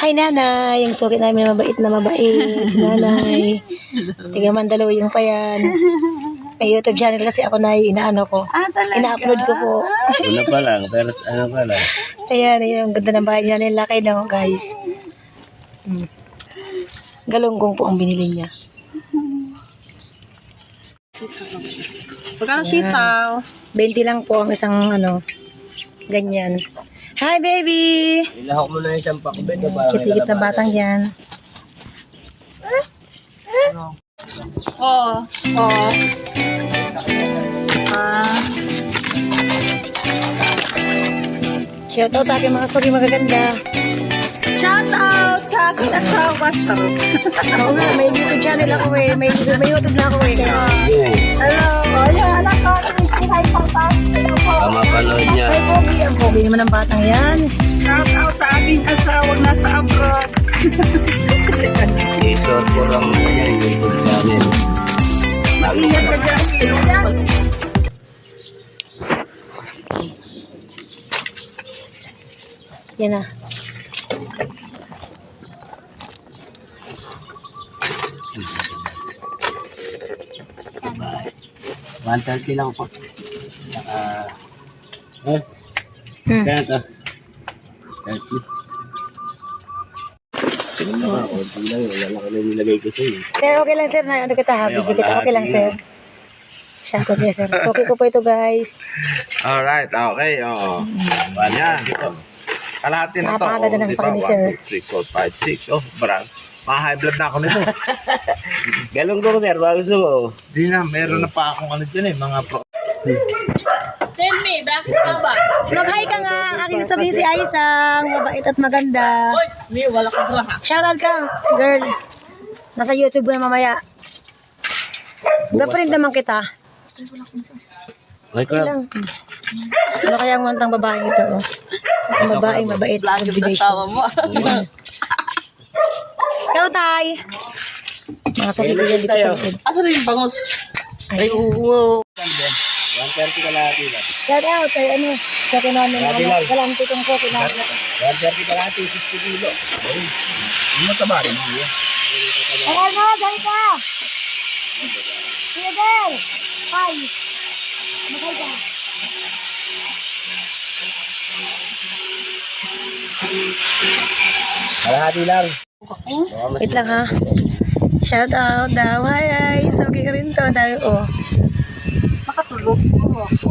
Hi, nanay. Yung suki namin mabait na mabait. Si nanay. Tiga Mandaluyong pa yan. May YouTube channel kasi ako na inaano ko. Talaga? Ina-upload ko po. Una pa lang, pero ano pa lang. Ayan, yung ganda ng bahay niya. Laki na, guys. Galunggong po ang binili niya. Magkano sitaw? 20 lang po ang isang ano, ganyan. Hi, baby! Ilahok mo na yung isang pakbet. Kitikit na batang yan. Oo. Oo. Shout out sa aking mga suki magaganda. Shout out sa aking asawa siya. Oo nga, may YouTube channel ako eh. May YouTube na ako eh. Hello. Ayan, anak ko. Hi, Papa. Hello po. Tama panood niya. Ay, pogi. Ang pogi naman ang batang yan. Shout out sa aking asawa nasa abroad. I-sort ko lang yung YouTube channel. Mag-ingat ka dyan. Yan. Yan na. Bye. 130 lang po. Saka... Yes. Kaya ito. 30. Tingnan mo, konti lang. Wala lang na nilagay ko sa'yo. Sir, okay lang sir na ano kita ha, video kita. Okay lang sir. Shout out yes sir. So, okay ko po ito guys. Alright, okay, oo. Yan. Kalahati na to. Napakaganda ng skin ni sir. 1, 2, 3, 4, 5, 6. Oh, brand. Ma-high blood na ako nito. Galunggong sir, gusto mo. Di na, meron na pa akong ano dyan eh, mga pro. Tell me, bakit ka ba? Mag-hi ka nga. Ang aking sabihin si Aisang. Mabait at maganda. Oy, may wala kang graha. Shout out ka, girl. Nasa YouTube na mamaya. Baprint naman kita. Okay Okay lang. Ano kaya ang mantang babaeng ito? Oh? Ang babaeng mabait. Lagi yung asawa mo. Ikaw, Tay. Mga sabi ko yan dito sa likod. Asa rin yung bangus? Ay, oo. 130 ka lahat lang. shout out kay ano. Sa kinamin na Grabe lang. walang tutong ko. Kinamin na. 130 ka lahat, 60 kilo. Hindi mo taba rin. Tara na, dali ka. Sige, girl. Hi. Magay ka. Kalahati lang. Wait lang ha. Shout out daw. Hi guys. Okay ka rin to. Dahil oh. Makatulog mo ako.